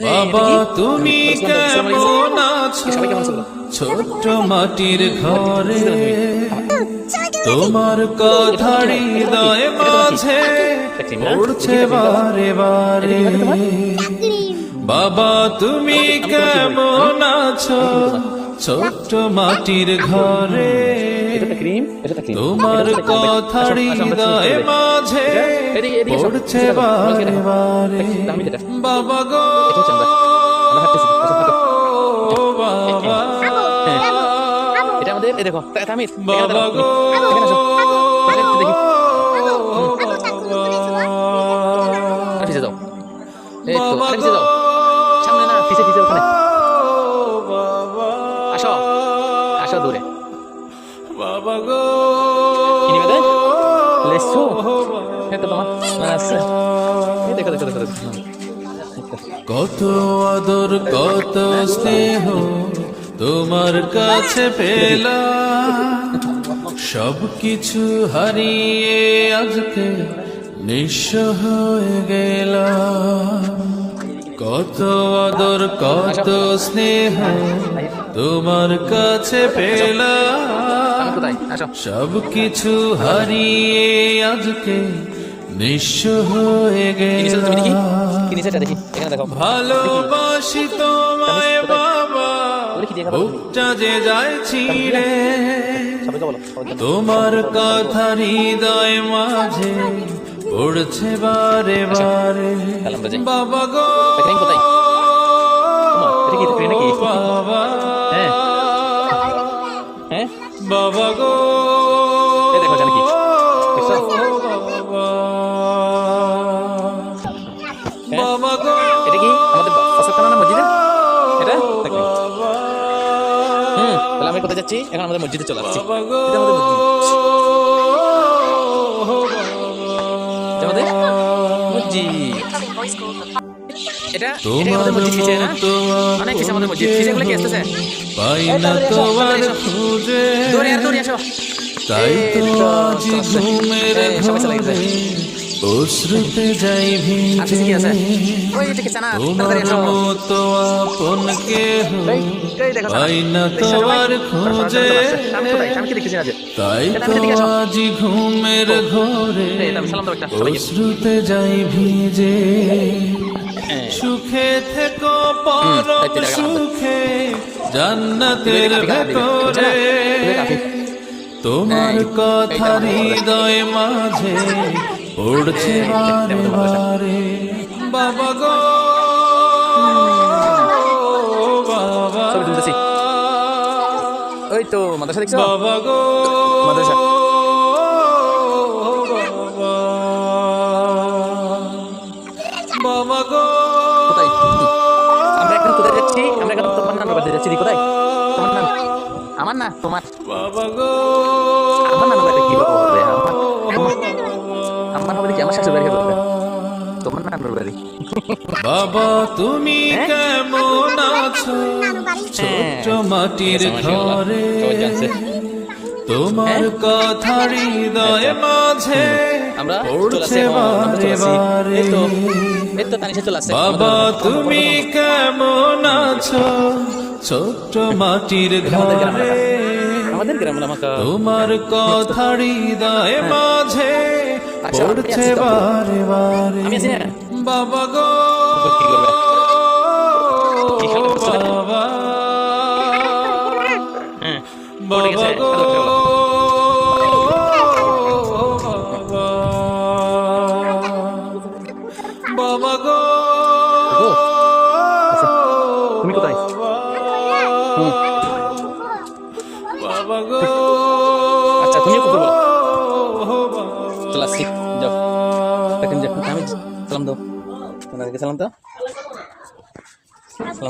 বাবা তুমি কেমন আছো ছোট্ট মাটির ঘরে তোমার কথা হৃদয় মাঝে পড়ছে বারে বারে বাবা তুমি কেমন আছো ছোট্ট মাটির ঘরে তোমার কথা হৃদয় মাঝে পড়ছে বারে বারে বাবা গো বাবা এটা আমাদের এই দেখো তামির বাবা গো পিছে যাও এই তো পিছে যাও সামনে না পিছে পিছে ওখানে আসো আসো দূরে বাবা গো কি নিবে লেসু এটা তোমার আচ্ছা এই দেখো দেখো দেখো কত আদর কত স্নেহ তোমার কাছে পেলাম সব কিছু হারিয়ে আজকে নিঃস্ব হয়ে গেলাম কত আদর কত স্নেহ তোমার কাছে পেলাম কোথায় আসো সব কিছু হারিয়ে আজকে নিঃস্ব হয়ে গেলাম কি নিচেটা দেখি এখানে দেখো ভালোবাসি তোমায় বাবা বুকটা যে যায় ছিঁড়ে সবাইকে বলো তোমার কথা হৃদয় মাঝে পড়ছে বারে বারে বাবা গো কোথায় এটা কি ট্রেনে কি বাবা হ্যাঁ হ্যাঁ বাবা গো এই দেখো জানি কি দেখছো বাবা গো এটা কি আমাদের ফসলখানা না মসজিদে এটা তাহলে আমি কোথায় যাচ্ছি এখন আমাদের মসজিদে চলে আসছি বাবা গো এটা আমাদের মসজিদ এটা আমাদের মসজিদ পিছে না অনেক কিছু আমাদের মসজিদ পিছে গুলো কি আসতেছে পাই না তোমার খুঁজে দৌড়ে আসো তাই তো আজ ঘুমের ঘরে অশ্রুতে যাই ভিজে তোমার মতো আপন কেহ পাই না তোমার খোঁজে তাই তো আজ ঘুমের ঘরে অশ্রুতে যাই ভিজে সুখে থেকো পর সুখে জান্নাতের ভেতরে তোমার কথা হৃদয় মাঝে পড়ছে বারে বারে বাবা গো বাবা ওই তো মাদ্রাসা দেখছো বাবা গো মাদ্রাসা বাবা গো কোথায় আমরা এখন কোথায় যাচ্ছি আমরা এখন তোমার নাম বাড়ি যাচ্ছি কোথায় তোমার নাম আমার না তোমার বাবা গো আমার নাম বাড়ি কি বলবে আমার বাড়ি কি আমার শাশুড়ি বাড়ি বলবে তোমার নাম বাড়ি বাবা তুমি কেমন আছো ছোট্ট মাটির ঘরে তোমার কথা হৃদয় মাঝে আমরা পড়ছে বারে বারে এই তো তানিশা চলে আসছে বাবা তুমি কেমন আছো ছোট্ট মাটির ঘরে আমাদের গ্রামে আমাকে তোমার কথা হৃদয় মাঝে পড়ছে বারে বারে আমি আছি না বাবা গো কি করবে বাবা হ্যাঁ বাবা গো বাবা গো তুমি কোথায় বাবা গো আচ্ছা তুমি কি করবে চলে আসছি যাও দেখেন যাও আমি সালাম দাও সালাম দাও